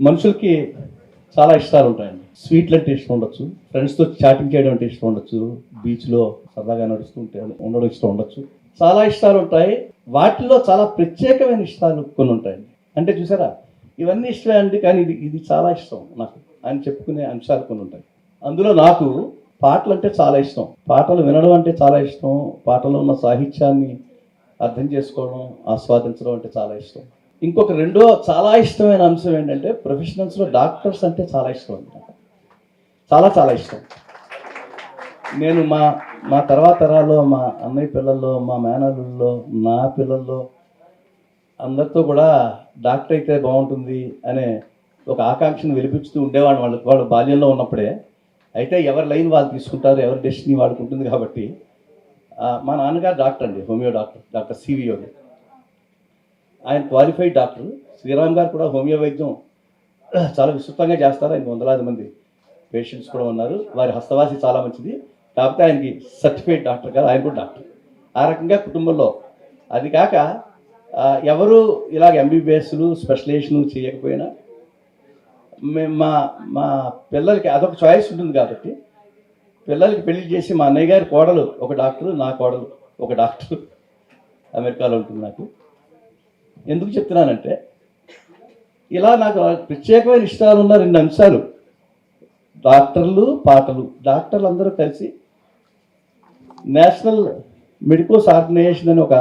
మనుషులకి చాలా ఇష్టాలు ఉంటాయండి. స్వీట్లు అంటే ఇష్టం ఉండొచ్చు, ఫ్రెండ్స్తో చాటింగ్ చేయడం అంటే ఇష్టం ఉండొచ్చు, బీచ్లో సరదాగా నడుస్తూ ఉంటే ఉండడం ఇష్టం ఉండొచ్చు. చాలా ఇష్టాలు ఉంటాయి. వాటిల్లో చాలా ప్రత్యేకమైన ఇష్టాలు కొన్ని ఉంటాయండి. అంటే చూసారా, ఇవన్నీ ఇష్టమే అండి, కానీ ఇది ఇది చాలా ఇష్టం నాకు అని చెప్పుకునే అంశాలు కొన్ని ఉంటాయి. అందులో నాకు పాటలు అంటే చాలా ఇష్టం. పాటలు వినడం అంటే చాలా ఇష్టం. పాటలో ఉన్న సాహిత్యాన్ని అర్థం చేసుకోవడం, ఆస్వాదించడం అంటే చాలా ఇష్టం. ఇంకొక రెండో చాలా ఇష్టమైన అంశం ఏంటంటే, ప్రొఫెషనల్స్లో డాక్టర్స్ అంటే చాలా ఇష్టం అండి నాకు. చాలా చాలా ఇష్టం. నేను మా మా తర్వాత తరాల్లో, మా అన్నయ్య పిల్లల్లో, మా మేనల్లుల్లో, నా పిల్లల్లో అందరితో కూడా డాక్టర్ అయితే బాగుంటుంది అనే ఒక ఆకాంక్షను వెలిపిస్తూ ఉండేవాడు వాళ్ళు బాల్యంలో ఉన్నప్పుడే. అయితే ఎవరి లైన్ వాళ్ళు తీసుకుంటారు, ఎవరి డెస్టినీ వాళ్ళకు ఉంటుంది కాబట్టి మా నాన్నగారు డాక్టర్ అండి, హోమియో డాక్టర్, డాక్టర్ సివిఓ. ఆయన క్వాలిఫైడ్ డాక్టర్. శ్రీరామ్ గారు కూడా హోమియో వైద్యం చాలా విస్తృతంగా చేస్తారు. ఆయన వందలాది మంది పేషెంట్స్ కూడా ఉన్నారు. వారి హస్తవాసి చాలా మంచిది. కాకపోతే ఆయనకి సర్టిఫైడ్ డాక్టర్ కాదు, ఆయన కూడా డాక్టర్. ఆ రకంగా కుటుంబంలో అది కాక ఎవరు ఇలాగ ఎంబీబీఎస్లు స్పెషలైజేషన్లు చేయకపోయినా మా మా పిల్లలకి అదొక చాయిస్ ఉంటుంది కాబట్టి పిల్లలకి పెళ్లి చేసి మా అన్నయ్య గారి కోడలు ఒక డాక్టరు, నా కోడలు ఒక డాక్టరు అమెరికాలో ఉంటుంది. నాకు ఎందుకు చెప్తున్నానంటే, ఇలా నాకు ప్రత్యేకమైన ఇష్టాలు ఉన్న రెండు అంశాలు: డాక్టర్లు, పాటలు. డాక్టర్లు అందరూ కలిసి నేషనల్ మెడికోస్ ఆర్గనైజేషన్ అని ఒక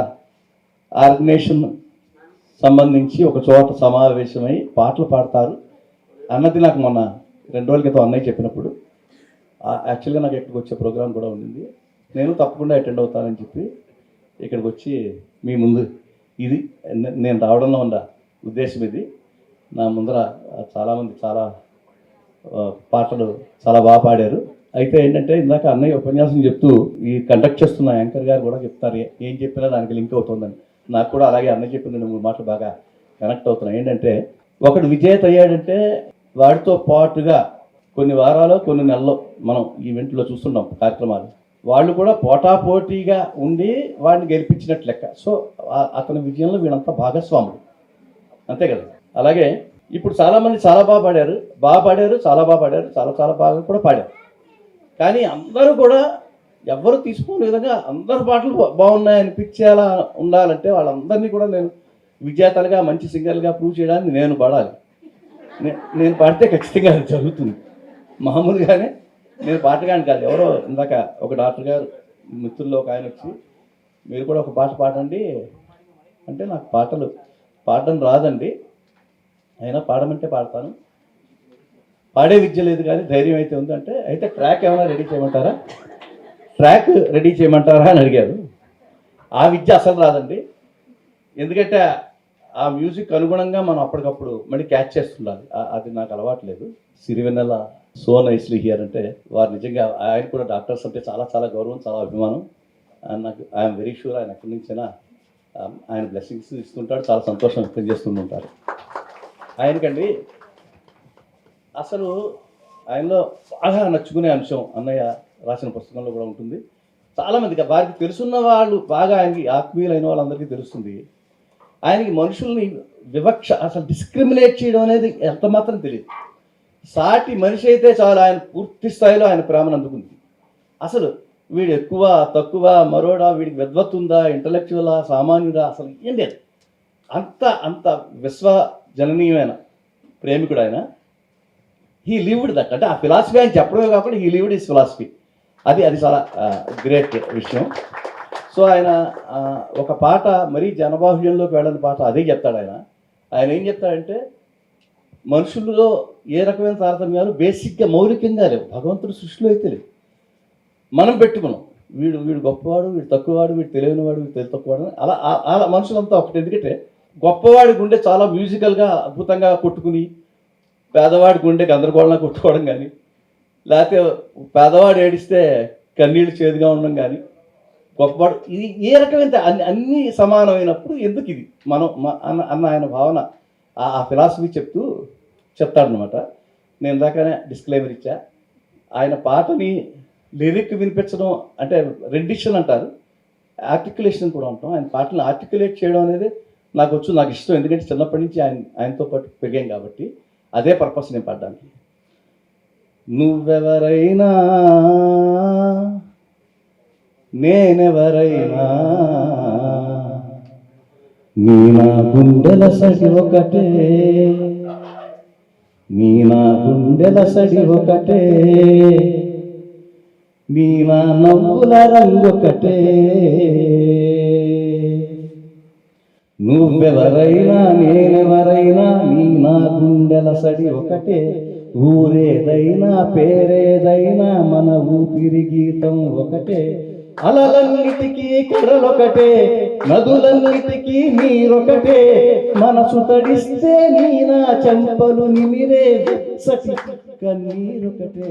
ఆర్గనైజేషన్ సంబంధించి ఒక చోట సమావేశమై పాటలు పాడతారు అన్నది నాకు మొన్న 2 రోజుల క్రితం అన్నయ్య చెప్పినప్పుడు, యాక్చువల్గా నాకు ఇక్కడికి వచ్చే ప్రోగ్రాం కూడా ఉండింది. నేను తప్పకుండా అటెండ్ అవుతానని చెప్పి ఇక్కడికి వచ్చి మీ ముందు, ఇది నేను రావడంలో ఉన్న ఉద్దేశం ఇది. నా ముందర చాలామంది చాలా పాటలు చాలా బాగా పాడారు. అయితే ఏంటంటే, ఇందాక అన్నయ్య ఉపన్యాసం చెప్తూ ఈ కండక్ట్ చేస్తున్న యాంకర్ గారు కూడా చెప్తారు, ఏం చెప్పినా దానికి లింక్ అవుతుందని. నాకు కూడా అలాగే అన్నయ్య చెప్పిన 2-3 మాటలు బాగా కనెక్ట్ అవుతున్నాయి. ఏంటంటే, ఒకడు విజేత అయ్యాడంటే వాడితో పాటుగా కొన్ని వారాలు, కొన్ని నెలల్లో మనం ఈవెంట్లో చూస్తున్నాం కార్యక్రమాలు, వాళ్ళు కూడా పోటాపోటీగా ఉండి వాడిని గెలిపించినట్లు లెక్క. సో అతని విజయంలో వీళ్ళంతా భాగస్వాములు, అంతే కదా. అలాగే ఇప్పుడు చాలామంది చాలా బాగా పాడారు, చాలా బాగా పాడారు, చాలా చాలా బాగా కూడా పాడారు. కానీ అందరూ కూడా ఎవరు తీసుకునే విధంగా అందరు పాటలు బాగున్నాయనిపించేలా ఉండాలంటే వాళ్ళందరినీ కూడా నేను విజేతలుగా, మంచి సింగర్లుగా ప్రూవ్ చేయడానికి నేను పాడాలి. నేను పాడితే ఖచ్చితంగా అది జరుగుతుంది. మామూలుగానే నేను పాటగాని కాదు. ఎవరో ఇందాక ఒక డాక్టర్ గారు మిత్రుల్లో ఒక ఆయన వచ్చి, మీరు కూడా ఒక పాట పాడండి అంటే, నాకు పాటలు పాడడం రాదండి, అయినా పాడమంటే పాడతాను, పాడే విద్య లేదు కానీ ధైర్యం అయితే ఉంది అంటే, అయితే ట్రాక్ ఏమైనా రెడీ చేయమంటారా అని అడిగారు. ఆ విద్య అసలు రాదండి, ఎందుకంటే ఆ మ్యూజిక్ అనుగుణంగా మనం అప్పటికప్పుడు మళ్ళీ క్యాచ్ చేస్తుండాలి. అది నాకు అలవాట్లేదు. సిరివెన్నెల సో నైస్లీ హియర్ అంటే, వారు నిజంగా ఆయన కూడా డాక్టర్స్ అంటే చాలా చాలా గౌరవం, చాలా అభిమానం. నాకు ఐఎమ్ వెరీ షూర్ ఆయన ఎక్కడి నుంచైనా ఆయన బ్లెస్సింగ్స్ ఇస్తుంటాడు, చాలా సంతోషం వ్యక్తం చేస్తుంటారు. ఆయనకండి అసలు ఆయనలో బాగా నచ్చుకునే అంశం అన్నయ్య రాసిన పుస్తకంలో కూడా ఉంటుంది. చాలామందికి వారికి తెలుసున్న వాళ్ళు, బాగా ఆయనకి ఆత్మీయులైన వాళ్ళందరికీ తెలుస్తుంది, ఆయనకి మనుషుల్ని వివక్ష, అసలు డిస్క్రిమినేట్ చేయడం అనేది ఎంత మాత్రం తెలియదు. సాటి మనిషి అయితే చాలు ఆయన పూర్తి స్థాయిలో ఆయన ప్రేమను అందుకుంది. అసలు వీడు ఎక్కువ తక్కువ, మరోడా, వీడికి విద్వత్ ఉందా, ఇంటలెక్చువలా, సామాన్యుడా, అసలు ఏం లేదు. అంత విశ్వజననీయమైన ప్రేమికుడు ఆయన. హీ లివ్డ్ దట్, అంటే ఆ ఫిలాసఫీ ఆయన చెప్పడమే కాకుండా హీ లివ్డ్ హిస్ ఫిలాసఫీ. అది చాలా గ్రేట్ విషయం. సో ఆయన ఒక పాట, మరీ జనబాహుళ్యంలోకి వెళ్ళని పాట అదే చెప్తాడు ఆయన. ఆయన ఏం చెప్తాడంటే, మనుషుల్లో ఏ రకమైన తారతమ్యాలు బేసిక్గా మౌలికంగా లేవు, భగవంతుడు సృష్టిలో అయితే లేవు. మనం పెట్టుకున్నాం, వీడు గొప్పవాడు, వీడు తక్కువవాడు, వీడు తెలియనివాడు, వీడు తెలివి తక్కువవాడు, అలా మనుషులంతా ఒకటి. ఎందుకంటే గొప్పవాడి గుండె చాలా మ్యూజికల్గా అద్భుతంగా కొట్టుకుని, పేదవాడి గుండె గందరగోళంగా కొట్టుకోవడం కానీ, లేకపోతే పేదవాడు ఏడిస్తే కన్నీళ్ళు చేదుగా ఉండడం కానీ, గొప్పవాడు ఇది ఏ రకమైన అన్నీ సమానమైనప్పుడు ఎందుకు ఇది మనం అన్న ఆయన భావన, ఆ ఫిలాసఫీ చెప్తాడనమాట. నేను దాకానే డిస్క్లైమర్ ఇచ్చా. ఆయన పాటని లిరిక్ వినిపించడం అంటే రెండిషన్ అంటారు, ఆర్టికులేషన్ కూడా ఉంటాం. ఆయన పాటలను ఆర్టికులేట్ చేయడం అనేది నాకు ఇష్టం. ఎందుకంటే చిన్నప్పటి నుంచి ఆయనతో పాటు పెరిగాం కాబట్టి అదే పర్పస్ నేను పాడడానికి. నువ్వెవరైనా నేనెవరైనా నీ నా గుండెల సడి ఒకటే, నీ నా గుండెల సడి ఒకటే, నీ నా నవ్వుల రంగొకటే. నువ్వెవరైనా నేనెవరైనా నీ నా గుండెల సడి ఒకటే, ఊరేదైనా పేరేదైనా మన ఊపిరి గీతం ఒకటే. అలలన్నిటికీ కడలొకటే, నదులన్నిటికీ నీరొకటే, మనసు తడిస్తే నీ నా చెంపలు నిమిరే వెచ్చటి కన్నీరొకటే,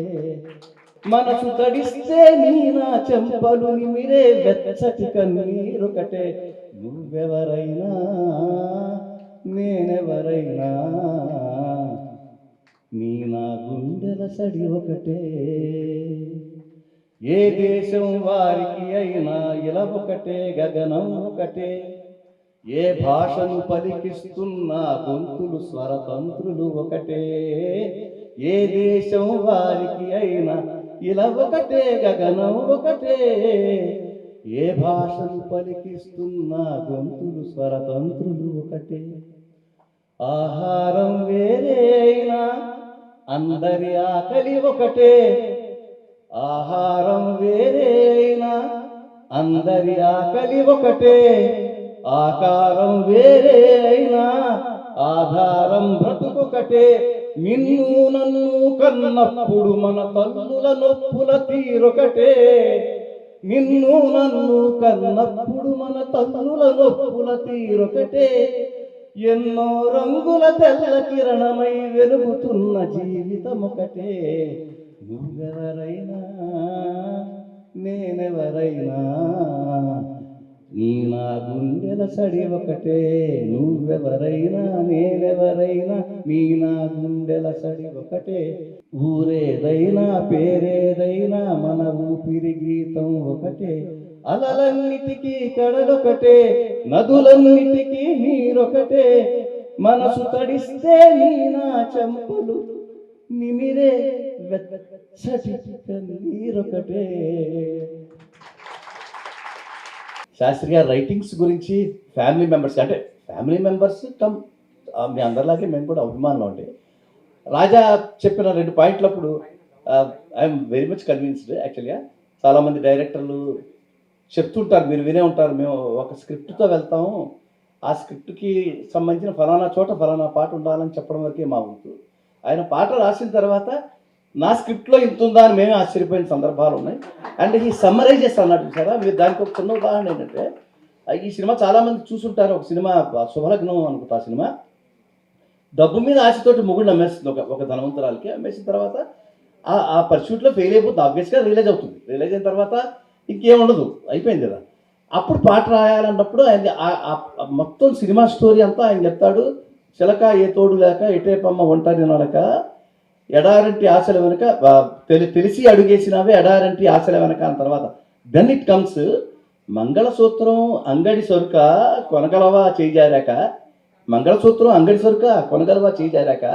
మనసు తడిస్తే నీ నా చెంపలు నిమిరే వెచ్చటి కన్నీరొకటే. నువ్వెవరైనా నేనెవరైనా నీ నా గుండెల సడి ఒకటే. ఏ దేశం వారికి అయినా ఇలా ఒకటే, గగనం ఒకటే, ఏ భాషను పలికిస్తున్నా గొంతులు స్వరతంత్రులు ఒకటే. ఏ దేశం వారికి అయినా ఇలా ఒకటే, గగనం ఒకటే, ఏ భాషను పలికిస్తున్నా గొంతులు స్వరతంత్రులు ఒకటే. ఆహారం వేరే అయినా అందరి ఆకలి ఒకటే, ఆహారం వేరే అయినా అందరి ఆకలి ఒకటే, ఆకారం వేరే అయినా ఆధారం బ్రతుకొకటే. నిన్ను నన్ను కన్నప్పుడు మన తల్లుల నొప్పుల తీరొకటే, నిన్ను నన్ను కన్నప్పుడు మన తల్లుల నొప్పుల తీరొకటే. ఎన్నో రంగుల తెల్ల కిరణమై వెలుగుతున్న జీవితం ఒకటే. నువ్వెవరైనా నేనెవరైనా నీ నా గుండెల సడి ఒకటే. నువ్వెవరైనా నేనెవరైనా నీ నా గుండెల సడి ఒకటే. ఊరేదైనా పేరేదైనా మన ఊపిరి గీతం ఒకటే. అలలన్నిటికీ కడలొకటే, నదులన్నిటికీ నీరొకటే, మనసు తడిస్తే నీ నా చెంపలు నిమిరే వెచ్చటి కన్నీరొకటే. శాస్త్రి గారి రైటింగ్స్ గురించి ఫ్యామిలీ మెంబర్స్, అంటే ఫ్యామిలీ మెంబర్స్ కమ్ మీ అందరిలాగే మేము కూడా అభిమానులు అండి. రాజా చెప్పిన 2 పాయింట్లప్పుడు ఐఎమ్ వెరీ మచ్ కన్విన్స్డ్. యాక్చువల్గా చాలామంది డైరెక్టర్లు చెప్తుంటారు, మీరు వినే ఉంటారు, మేము ఒక స్క్రిప్ట్తో వెళ్తాము, ఆ స్క్రిప్ట్కి సంబంధించిన ఫలానా చోట ఫలానా పాట ఉండాలని చెప్పడం వరకే మా వంతు. ఆయన పాట రాసిన తర్వాత నా స్క్రిప్ట్లో ఇంత ఉందా అని మేమే ఆశ్చర్యపోయిన సందర్భాలు ఉన్నాయి. అండ్ ఈ సమ్మరైజెస్ అన్నట్టు సారా, మీరు దానికి ఒక చిన్న ఉదాహరణ ఏంటంటే, ఈ సినిమా చాలామంది చూసుంటారు. ఒక సినిమా శుభలగ్నం అనుకుంటా, ఆ సినిమా డబ్బు మీద ఆశతోటి మొగుడు అమ్మేస్తుంది ఒక ధనవంతురాలకి. అమ్మేసిన తర్వాత ఆ పర్స్యూట్లో ఫెయిల్ అయిపోతుంది. ఆబ్వియస్గా రియలైజ్ అవుతుంది. రియలైజ్ అయిన తర్వాత ఇంకేముండదు, అయిపోయింది కదా. అప్పుడు పాట రాయాలన్నప్పుడు ఆయన మొత్తం సినిమా స్టోరీ అంతా ఆయన చెప్తాడు. చిలక ఏ తోడు లేక ఎటేపమ్మ ఒంటరి నడక, ఎడారంటి ఆశల వెనుక తెలిసి అడుగేసినావే ఎడారంటి ఆశల వెనక అని తర్వాత దెన్ ఇట్ కమ్స్ మంగళసూత్రం అంగడి సొరుక కొనగలవా చేజారాక, మంగళసూత్రం అంగడి సొరుక కొనగలవా చేజారాక,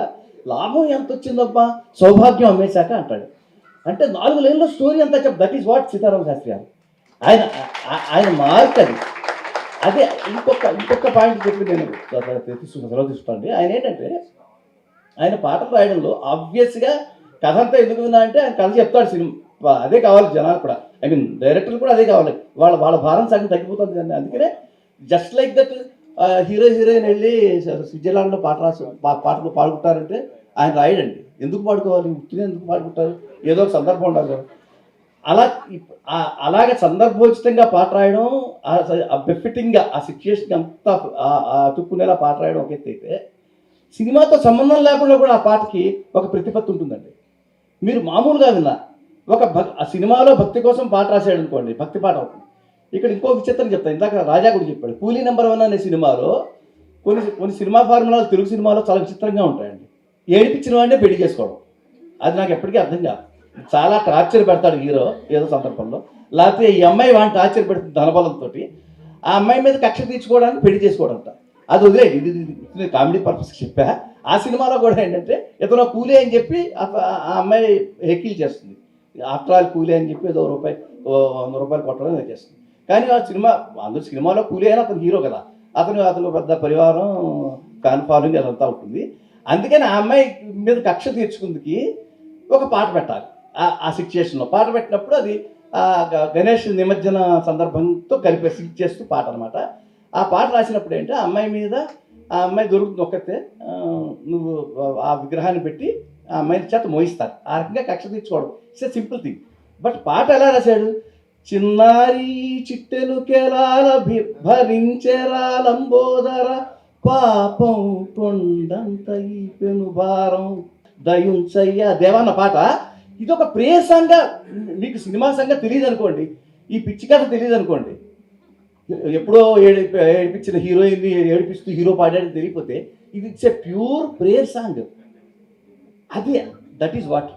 లాభం ఎంత వచ్చిందబ్బా సౌభాగ్యం అమ్మేశాక అంటాడు. అంటే 4 లైన్లో స్టోరీ అంతా చెప్ప. That is what Sitarama Sastri garu. ఆయన మార్క్ అది. అదే ఇంకొక పాయింట్ చెప్పి నేను సెలవు తీసుకుంటానండి. ఆయన ఏంటంటే, ఆయన పాటలు రాయడంలో ఆబ్వియస్గా కథ అంతా ఎందుకు విన్నా అంటే, ఆయన కథ చెప్తాడు. సినిమా అదే కావాలి జనాలు కూడా, ఐ మీన్ డైరెక్టర్లు కూడా అదే కావాలి. వాళ్ళ భారం సగం తగ్గిపోతుంది అండి. అందుకనే just like that hero heroine వెళ్ళి స్విట్జర్లాండ్లో పాటలు పాడుకుంటారంటే ఆయన రాయడండి. ఎందుకు పాడుకోవాలి, ఉత్తిగా ఎందుకు పాడుకుంటారు, ఏదో ఒక సందర్భం ఉండాలి కదా. అలాగే సందర్భోచితంగా పాట రాయడం, బెఫిటింగ్గా ఆ సిచ్యుయేషన్ అంతా అతుక్కునేలా పాట రాయడం ఒక ఎత్తు అయితే, సినిమాతో సంబంధం లేకుండా కూడా ఆ పాటకి ఒక ప్రతిపత్తి ఉంటుందండి. మీరు మామూలుగా విన్నా ఆ సినిమాలో భక్తి కోసం పాట రాశాడు అనుకోండి, భక్తి పాట అవుతుంది. ఇక్కడ ఇంకో విచిత్రం చెప్తాను. ఇందాక రాజా కూడా చెప్పాడు, కూలీ నెంబర్ 1 అనే సినిమాలో కొన్ని సినిమా ఫార్ములాలు తెలుగు సినిమాలో చాలా విచిత్రంగా ఉంటాయండి. ఏడిపించిన వాడినే పెళ్లి చేసుకోవడం, అది నాకు ఎప్పటికీ అర్థం కాదు. చాలా టార్చర్ పెడతాడు హీరో ఏదో సందర్భంలో, లేకపోతే ఈ అమ్మాయి వాడిని టార్చర్ పెడుతుంది ధనబలంతో, ఆ అమ్మాయి మీద కక్ష తీర్చుకోవడానికి పెళ్లి చేసుకోవడం అంట. అది వదిలే, ఇది కామెడీ పర్పస్కి చెప్పా. ఆ సినిమాలో కూడా ఏంటంటే ఇతను కూలీ అని చెప్పి ఆ అమ్మాయి హెకిల్ చేస్తుంది. ఆఫ్టర్ ఆల్ కూలీ అని చెప్పి ఏదో రూపాయి 100 రూపాయలు కొట్టడం ఏదో చేస్తుంది. కానీ ఆ సినిమా అందులో సినిమాలో కూలీ అయినా అతను హీరో కదా, అతను పెద్ద పరివారం ఫ్యాన్ ఫాలోయింగ్ అదంతా ఉంటుంది. అందుకని ఆ అమ్మాయి మీద కక్ష తీర్చుకుందికి ఒక పాట పెట్టాలి. ఆ సిచ్యుయేషన్లో పాట పెట్టినప్పుడు అది గణేష్ నిమజ్జన సందర్భంతో కలిపి సింక్ చేస్తూ పాట అనమాట. ఆ పాట రాసినప్పుడు ఏంటి, ఆ అమ్మాయి మీద ఆ అమ్మాయి దొరుకుతుంది ఒక్కతే, నువ్వు ఆ విగ్రహాన్ని పెట్టి ఆ అమ్మాయిని చేత మోయిస్తారు. ఆ రకంగా కక్ష తీర్చుకోవడం it's a simple thing. But పాట ఎలా రాశాడు, చిన్నారి చిట్టెలు కెలాల భరించెరాలంబోదర పాపం కొండంత ఈ పెను భారం దయుంచయ్య దేవన్న పాట. ఇది ఒక ప్రేయసంగా, మీకు సినిమా సంగతి తెలియదు అనుకోండి, ఈ పిచ్చి కథ తెలియదు అనుకోండి, ఎప్పుడో ఏడిపించిన హీరోయిన్ని ఏడిపిస్తూ హీరో పాడాడని తెలియకపోతే ఇది it's a pure prayer song. అది దట్ ఈస్ వాట్